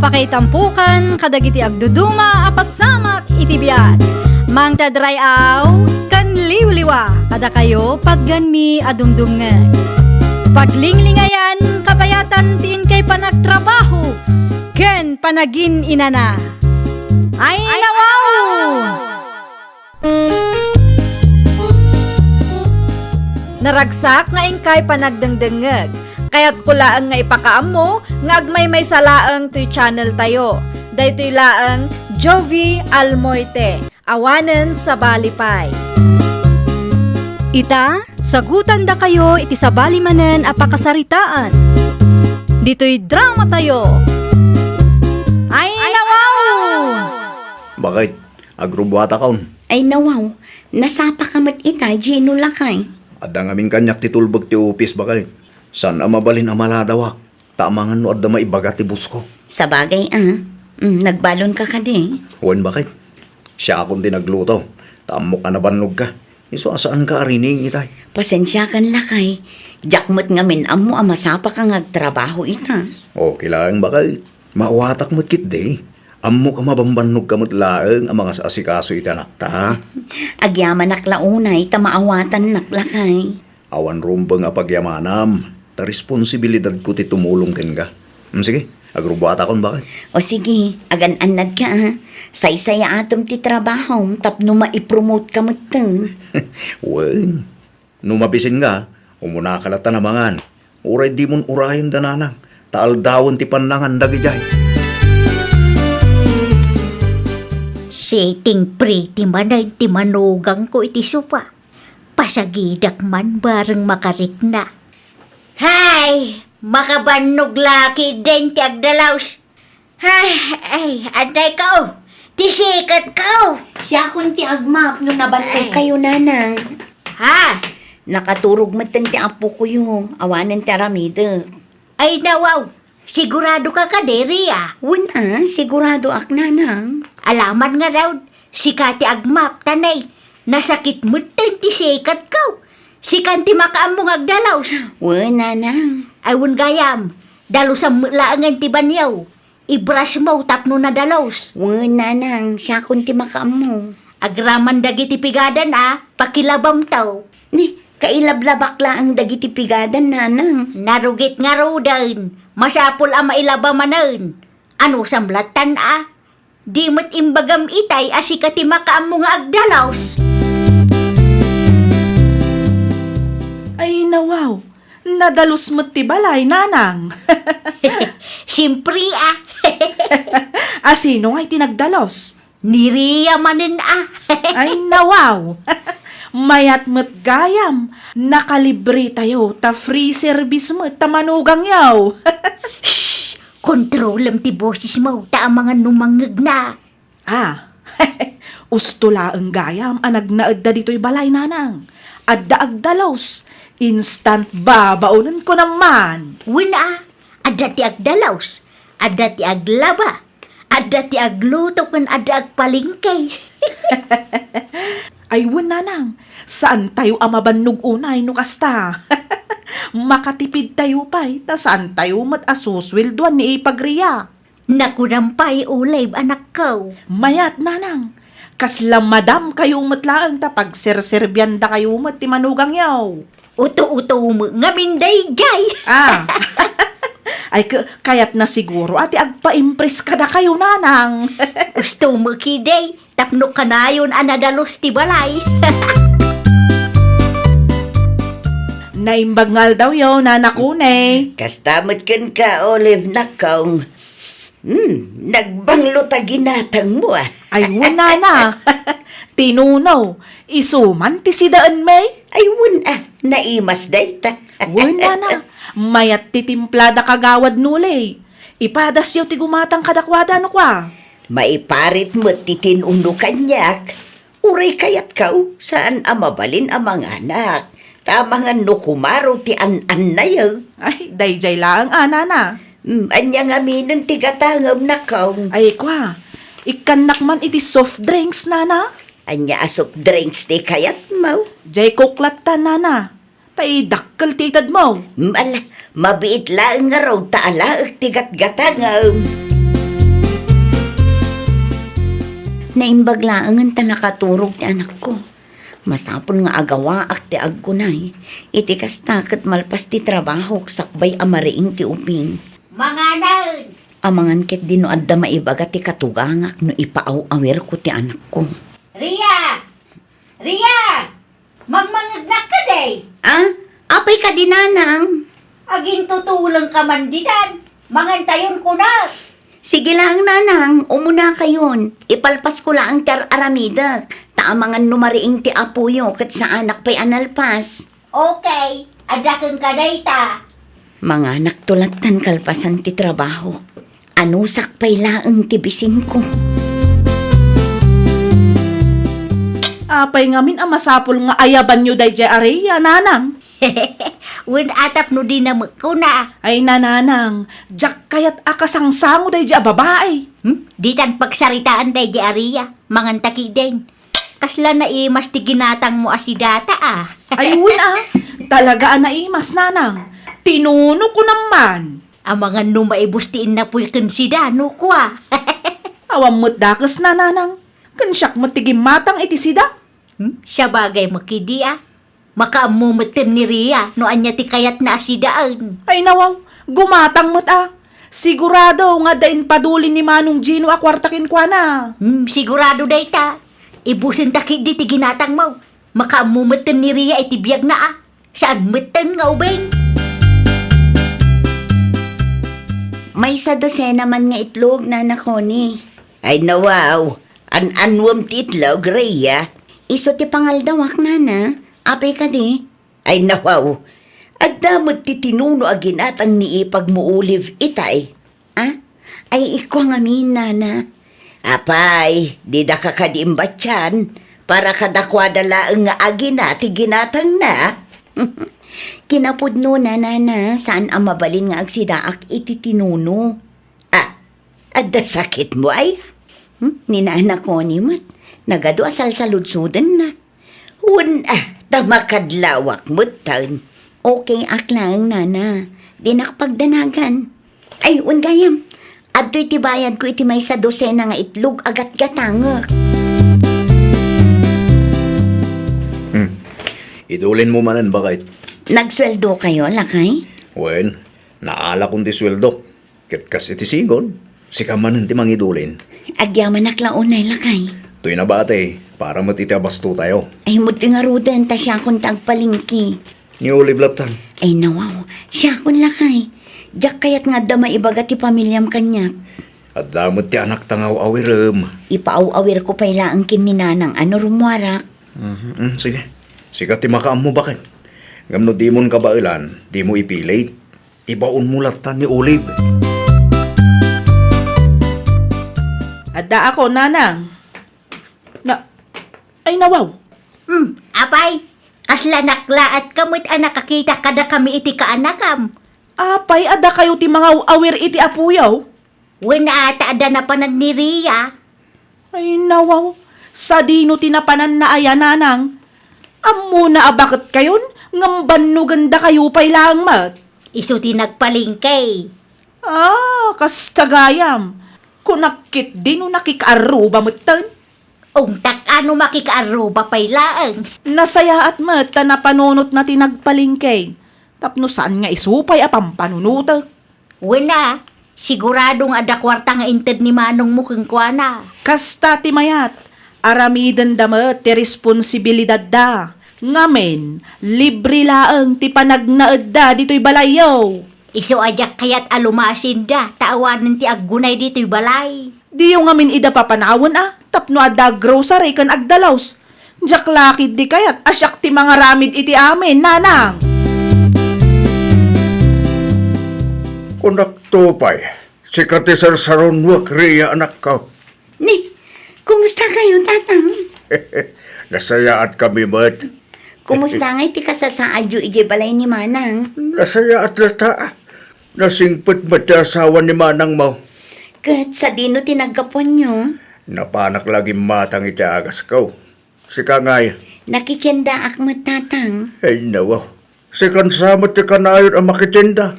Apakaitampukan, kadagiti agduduma, apasamak itibiyat. Mang tadrayaw, kan liwliwa, kada kayo pagganmi adumdumngan. Paglinglingayan, kabayatan tiin kay panagtrabaho, ken panagin inana. Ay nawaw! Naragsak nga ingkay panagdengdengeg, kaya't kulaang nga ipakaam mo, nga agmay may salaang to'y channel tayo. Daytoy laang Jovi Almoite, awanen sa balipay. Ita, sagutan da kayo iti sa balimanen apakasaritaan. Dito'y drama tayo. Ay nawaw! Bakit? Agrubuata kaon. Ay nawaw, nasapa ka mat ita, Gino lakay. Adda ngamin kanyak ti tulbag ti upis bakit? San mabalin amaladawak? Tamangan no adda maibaga ti busko. Sa bagay nagbalon ka di. Huwan bakit? Siya akong dinagluto. Tamok ka na bannog ka. Iso asaan ka arining itay? Pasensya kan lakay. Jakmot ngamin amo masapa ka ngagtrabaho ita. O kilaang bakit? Mauwatak mo't kit de. Amo ka mabambannog ka mo't laeng ang mga asikaso itanak ta. Agyaman naklaunay, tamaawatan naklakay. Awan rumbang apagyamanam. Ta responsibilidad ko ti tumulong ken ka. Sige, agrubuata kon bakit? O sige, agan-anad ka Saysaya atom ti trabaho, tapno maipromote ka mo ten. Wen, numabisin nga, umuna ka lata namangan. Uray di mon urayan dananang. Taal dawon ti panangan dagijay. Setting pretty manay ti manugang ko iti sofa. Pasagidak man bareng makarik na. Hay! Makabannog laki din ti agdalaws. Ay, anday ka Tisikat ka Siya kun ti agmap no nabantay kayo nanang. Ha? Nakaturog matan ti apo ko yung awanan ti aramida. Ay nawaw, sigurado ka kaderi Wun sigurado ak nanang. Alaman nga raw, si Kati agmap tanay. Nasakit mo ti sikat ka. Si Kanti makaam mong agdalaws. Wun nanang. Ay wun gayam, dalusam laangan ti banyaw. Ibras mo tapno na dalaws. Wun nanang, siya kun ti makaamo. Agraman dagiti pigadan pakilabam taw. Ni, kailablabak la ang dagiti pigadan nanang. Narugit nga rodan, masapul mailabamanan. Ano samlatan Di mo't imbagam itay asikati makaam mo nga agdalaws. Ay nawaw, nadalus mo't ti balay nanang. Siyempre Sino nga'y tinagdalos? Niriya manin Ay nawaw, mayat mo't gayam, nakalibre tayo, ta free service mo't tamanugang yaw. Shhh! Kontrolam ti boses mo, ta ang mga numangag na. Ustula ang gayam, anagnaad da dito'y balay nanang. Adda agdalos, instant babaunan ko naman. Wina, adda ti agdalaws, adda ti aglaba, adda ti agluto kun adda agpalingkay. Ay nanang, saan tayo amabannog unay no kasta? Makatipid tayo pa'y, ta saan tayo mat-asuswilduan ni ipagriya. Nakurampay ulay anak ko. Mayat nanang, kasla madam kayo matlaang ta pagserserbyan da kayo mat ti manugang yaw. Uto-uto mo nga minday jay. Ay kayat na siguro ati agpa-impress ka na kayo nanang. Gusto mo kiday, tapno ka na yun anadalos ti balay. Naimbagngal daw yaw nanakune. Kastamot kan ka, Olive nakaw. Nagbanglo ta ginatang mo Ay nana, tinunaw, isuman ti sidaan may. Ay naimas day ta. Nana, mayat ti timplada kagawad nulay. Ipadas yaw ti gumatang kadakwada no kwa. Maiparit mo titinuno kanyak. Uray kayat kao, saan amabalin ang mga anak. Tamangan no kumaro ti an-an na yaw. Ay, dayjay lang nana. Anya nga minang tigatangam na kaw. Ay kwa, ikanak man iti soft drinks nana. Anya asok drinks ti kayat mo. Jay koklat ta nana. Tay dakkel ti itad mo. Mabiit lang nga raw taala tigat-gatangam. Naimbaglaang ang tanakaturog ti anak ko. Masapon nga agawa ak ti agkunay. Iti kastakot malpas ti trabaho sakbay amariing ti uping. Mga naon! Amangan ket dino adda maibaga ti katugangak no ipaaw-awer ko ti anak ko. Ria! Ria! Magmangagnak ka day! Ah? Apay ka dinanang? Aging tutulang ka man ditan. Mangantayon ko na. Sige lang nanang, umuna kayon. Ipalpas ko lang tar aramida. Taamangan numariing ti apuyo ket sa anak pa'y analpas. Okay, adakan ka day ta. Mga naktulatan kalpasan ti trabaho. Anusak pa'y laang ti bising ko. Apay ngamin ang masapol nga ayaban nyo day areya, nanang. Wen atap no di na ko na. Ay nananang, jak kayat akasangsango day babae. Ditan pagsaritaan day di Aria. Mangantaki din. Kasla na imas ti ginatang mo asidata ah. Ayun talaga naimas nanang. Tinuno ko naman. Ang mga numaibustiin na pu'y konsidano ko ah. Awam mo't dakas nananang. Kansyak mo't tigimatang iti sida. Siya bagay makidi ah. Makaamumutin ni Ria no anya ti kayat na asidaan. Ay nawaw, gumatang mo't Sigurado nga dain padulin ni Manong Gino a kwartakin kwa na. Sigurado day ta. Ibusin takit di ti ginatang mo. Makaamumutin ni Ria iti biyag na ah. Saan mutin nga ubeng? May sa dosena man nga itlog na nakoni. Ay nawaw, an-anwam ti itlog, Rhea. Iso ti pangaldawak na. Apay ka di. Ay nawaw, agdamot ti tinuno aginatang ni ipag mo olive itay. Ay iko nga min, nana. Apay, di da ka kadimbat yan. Para kadakwada laang nga agina ti ginatang na. Kinapudno na, nana, saan ang mabalin nga agsidaak iti tinuno? Adda sakit mo ay? Ninaanak ko ni mat, nagado asal sa ludsudan na. Tamakadlawak mo taon. Okay, aklang, nana, di nakapagdanagan. Ay, gayam, adto'y tibayad ko iti may sa dosena nga itlog agat-gatangak. Idulin mo manan bakit? Nagsweldo kayo, lakay? Wen, naala kong ti sweldo. Ket kas iti sigod. Sika man ti mangidulin. Agyaman aklaunay, lakay. To'y nabate, para matitabasto tayo. Ay, muti nga rudan, ta siya kong tagpalingki. Ni Olive Latan. Ay, nawaw, siya kong lakay. Diyak kayat nga da maibaga ti pamilyam kanyak. At damot ti anak tangaw awirem. Ipaaw-awir ko pa'y laang kininanang ano rumwarak. Sige. Sika ti makaam mo bakit? Ngamno di mon kabailan, di mo ipilit. Ibaon mo latan ni Olive. Adda ako, nanang. Ay nawaw. Apay, asla nakla at kamit nakakita kada kami iti kaanakam. Apay, adda kayo ti mga awir iti apuyaw. Wen ata ada na panad ni Ria. Ay nawaw, sa dino tinapanan na aya nanang. Ammo na abakit kayon, ngamban no ganda kayo pa'y lang mat. Iso ti nagpalingkay. Kastagayam. Kunakit din no nakikaruba mutan. Ungtak ano makikaaruba pa'y laang. Nasaya at mata na panunot na tinagpalingkay. Tapno saan nga isupay apang panunuta. Wala, siguradong ada kwarta nga inted ni Manong mo keng kuana. Kasta ti mayat, aramidan damat ti responsibilidad da. Ngamen, libre laang ti panagnaed da dito'y balayaw. Iso ajak kayat alumasin da, taawanan ti aggunay dito'y balay. Di yung ngamin ida papanawon tapno adda grocery kan agdalaws. Jak lakid di kayat asyak ti mga ramid iti amin, nanang. Kunak tupay. Sika ti sarsarunwak, Rhea anak ko. Ni, kumusta kayo, tatang? Nasayaat kami, mat. Kumusta nga iti kasasaadyo ije balay ni Manang? Nasayaat lata. Nasingpit mati asawa ni Manang mo. Kat sa dino tinagkapon nyo, Napanak lagi matang iti agas ko. Sika ngay. nakikyenda akmat tatang. Ay nawaw. Sikan samot ti kanayon ang makitinda.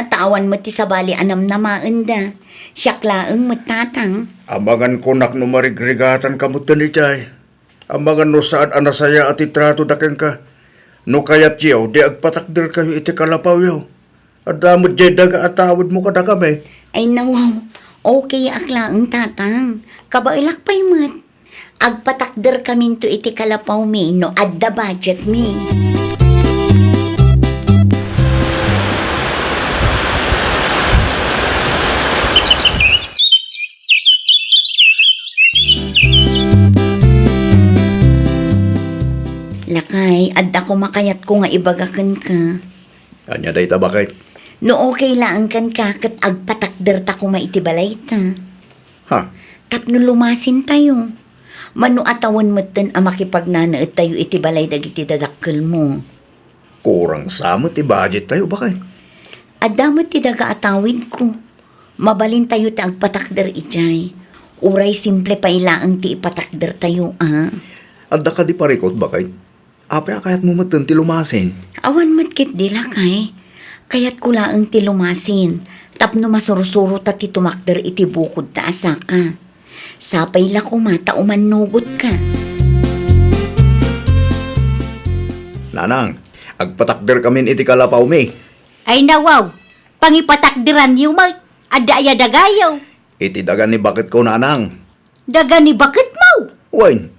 Tawan mo ti sabali anam na maenda. Siyak laang matatang. Amangan ko nak no marigrigatan kamot ni Chay. Amangan no saan anasaya at itrato daken ka. No kayat yaw, di agpatakdir kayo iti kalapaw yaw. Adamot jay daga atawad mo kada kami. Ay nawaw, okay akla ang tatang. Kabailak pa'y mat. Agpatakder kami to iti kalapaw mi, no adda budget mi. Lakay, adda ko makayat ko nga ibagakan ka. Kanya day tabakay. No okay lang kan ka kat agpatakder ta ko maitibalay ta. Ha? Tapno lumasin tayo. Mano atawan matan ang makipagnanaet tayo itibalay dagiti dadakkel mo. Kurang samot ti budget tayo bakay. Adamot ti daga atawid ko. Mabalin tayo ti agpatakder ijay. Uray simple pa ilaang ti ipatakder tayo Adda ka di parikot bakay. Apay akayat mo matan ti lumasin. Awan matkit dila kay. Kayat ko laang ti lumasin. Tapno masurusuro ta ti tumakder iti bukod ta asaka. Sapay la ko mata umanugot ka. Nanang, agpatakder kami iti kalapaw mi. Ay nawaw, pangipatakdiran niyo mag, adaya dagayaw. Iti daga ni bakit ko nanang. Daga ni bakit mo? Wain,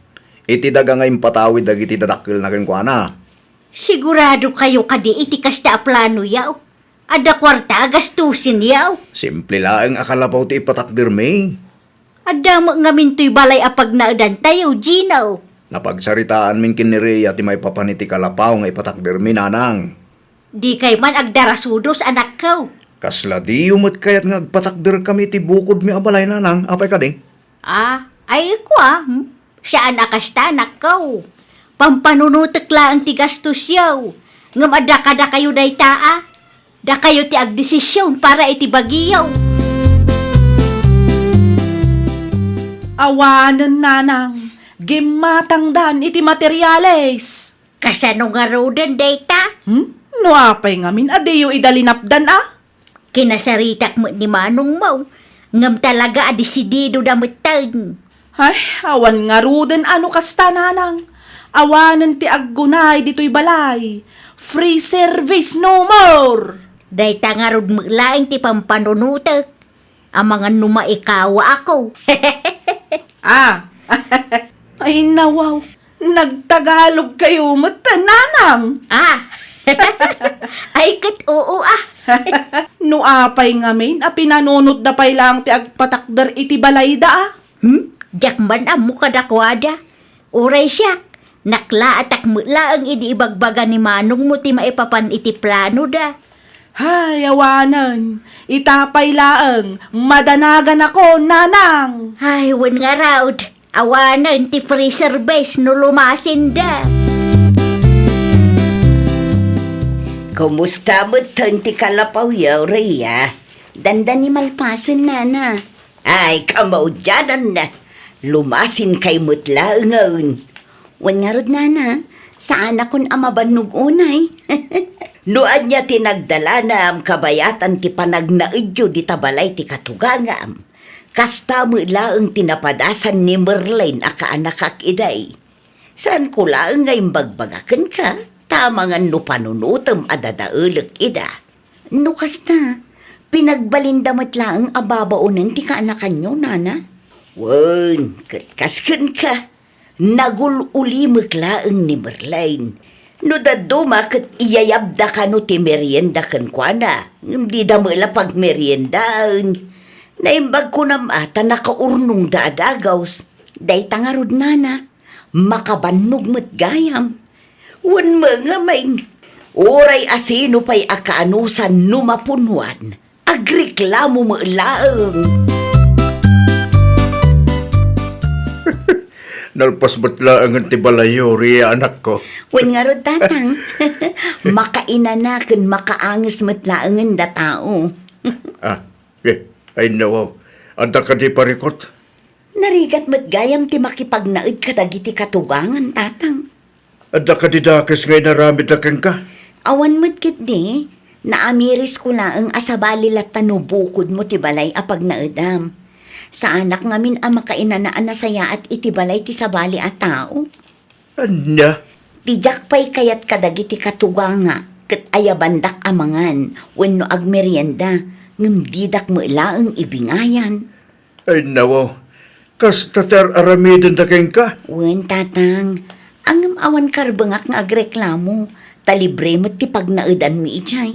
iti daga nga impatawid dagiti dadakil na kenkwana. Sigurado kayo kadi iti kasta plano yaw. Ada kwarta gastusin yaw. Simple laeng akalapaw ti ipatakder mi. Ada mo nga mintoy balay apag naadan tayo, Gino. Napagsaritaan min kinireya ti may papaniti kalapaw nga ipatakder mi nanang. Di kay man agdarasudos anak ko. Kasla di umot kayat nga agpatakder kami ti bukod mi abalay nanang. Apay ka di? Ay ko Saan akasta anak ko? Pampanunutek lang ti gastos yaw. Ngam ada kada kayo day taa. Da kayo ti agdesisyon para iti bagiyaw. Awanan nanang, gimatangdan iti materyales. Kasano nga rodan day ta? No apay ngamin, adeyo idalinapdan Kinasaritak mo ni Manong Mau. Ngam talaga adesidido damutan. Ay, awan nga ruden ano kasta nanang. Awanan ti aggunay dito'y balay. Free service no more. Day ta nga rod maglaing ti pampanunutek. Ang mga numaikawa ako. Ay nawaw, nagtagalog kayo mata nanang. Ay kat oo No apay ngamin, pinanunod da pay lang ti agpatakder iti balay da Jakman mo kadakwada. Uray siyak. Nakla at akmula ang iniibagbaga ni Manong mo ti maipapan iti plano da. Hay, awanan, itapay laang, madanagan ako, nanang. Ay, wan nga raud. Awanan ti free service no lumasin da. Kumusta mo ti kalapaw yaw, Rhea? Dandan ni malpasan nana. Ay, kamaw dyanan na. Lumasin kay mutla ngayon. Wan nga rod nana, saan akong amabannog unay? Noan niya tinagdala na am kabayatan ti panagnaidyo di tabalay ti katugangam. Kasta mo laang tinapadasan ni Merlin akaanak iday. Saan ko laang ngayong bagbagakan ka? Tama nga no panunutam adadaulak ida. No kasta, pinagbalindamat laang ababaunan ti kaanakan nyo, nana? Wan, katkaskan ka. Nagululimik laang ni Merlin. No daduma kat iyayabda ka no ti merienda kan kwa na. Hindi da mo pag meriendaan. Naimbag ko na mata nakaurnong daadagaws. Day tangarod nana. Makabannog mo't gayam. Wan mga maing. Oray asino pa'y akaanusan numapunwan. Agreklamo mo laang. Nalpas batla ang tibalayo, Ria anak ko. Wan nga rod tatang. Makainanakan makaangas matlaangan da tao. Ay nawaw. Anda ka di parikot. Narigat matgayam ti makipagnaid kadagiti katugangan tatang. Anda ka di dakis ngay naramid na ka. Awan matkit di. Naamiris ko na ang asabali lat tanubukod mo ti balay apag naedam. Sa anak ngamin ang makainanaan na saya at itibalay ti sabali at tao. Anya? Tijak pa'y kayat kadagiti katuwa nga, kat ayabandak amangan, wenno agmerienda, ngumdidak mo ilaang ibingayan. Ay nawaw, kas tatar aramidon da ka? Wen tatang, ang awan karbangak nga agreklamo, talibre mo ti pagnaudan mi ijay.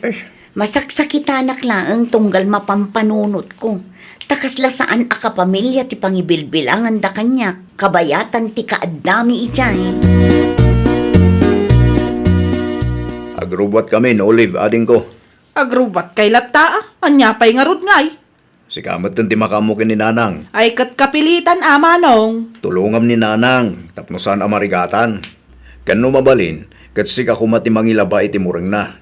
Ay, Masaksakitanak laang tunggal mapampanunot ko. Takas la saan akapamilya ti pangibilbilangan da kanya, kabayatan ti kaadami ijay. agrubat kami no Olive, ading ko. Agrubat kay latta, anya pa'y ngarod ngay. Si kamat ti makamukin ni Nanang. Ay kat kapilitan amanong. Tulungam ni Nanang, tapnosan amarigatan. Kano mabalin, kat sika kumati mangilaba iti mureng na.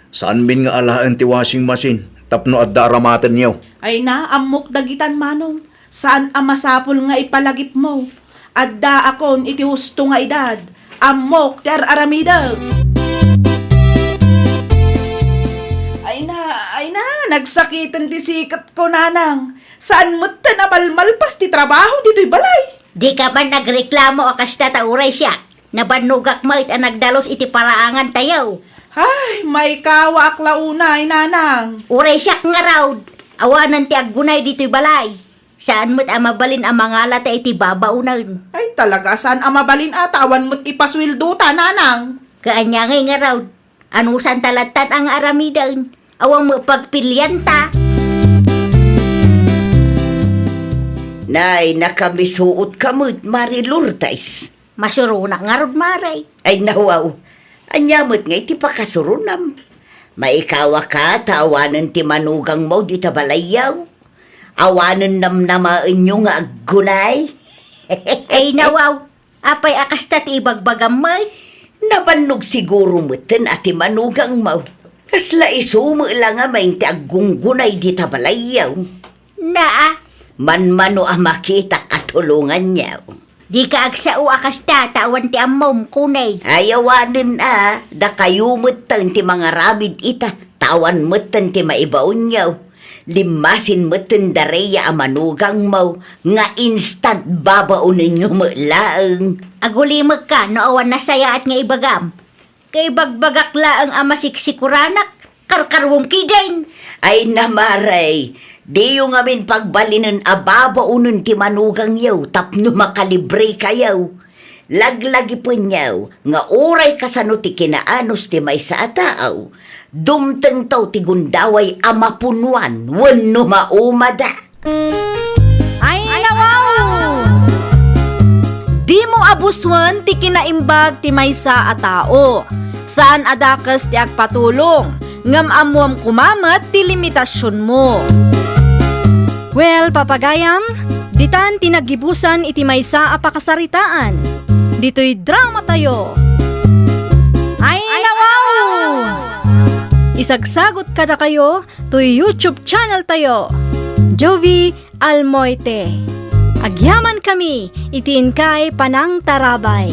Saan bin nga alaan ti washing machine, tapno at daramatan niyo. Ay na, amok dagitan manong. Saan ang masapol nga ipalagip mo? Adda akon iti husto nga edad. Amok ter aramida. Ay na, nagsakitan ti sikat ko nanang. Saan mo't na malmalpas ti trabaho dito'y balay? Di ka ba nagreklamo akas tatauray siya? Nabanugak mo it ang nagdalos iti paraangan tayaw. Ay, may kawa aklaunay nanang. Uray siya nga raw. Awanan ti aggunay dito'y balay. Saan mo't amabalin ang mga lata iti babaunan? Ay talaga, saan ang mabalin atawan mo't ipaswildo ta nanang? Kaanya nga raw. Anusan talatan ang aramidan? Awang mo pagpilyan ta. Nay, nakamisuot kamot, Mari Lourdes. Masuruna nga rod maray. Ay nawaw, anyamot nga iti pakasurunam. Maikawa ka, tawanan ti manugang mo di tabalayaw. Awanan namnamaan nyo nga aggunay. Ay nawaw. Apay akasta ti ibagbagam mo. Nabannog siguro mo tin ati manugang mo. Kasla isumo lang nga may ti agunggunay di tabalayaw. Naa. Manmano ang makita katulungan niya. Di ka agsao akasta tawan ti amom kunay. Ayawanin da kayo mutan ti mga rabid ita, tawan mutan ti maibaon niyaw. Limasin mutan dareya amanugang mo, nga instant babaunin nyo mo laang. Agulimag ka no awan nasaya at nga ibagam. Kay bagbagak laang amasiksikuраnak, karkarwong kidain. Ay namaray, di yung amin pagbalinan ababaunin ti manugang yaw, tapno makalibre kayaw. Laglagi po niyaw, nga oray kasano ti kinaanos ti may sa ataaw. Dumteng taw ti gundaway amapunuan, wano maumada. Ay, nawaw! Di mo abuswan ti kinaimbag ti maysa a tao. Saan adakas ti agpatulong, ngam amwam kumamat ti limitasyon mo. Well, papagayam, ditan tinagibusan iti maysa a pakasaritaan. Dito'y drama tayo. Ay, nawaw! Isagsagot kada kayo to YouTube channel tayo. Jovi Almoite. Agyaman kami, itiin kay Panang Tarabay.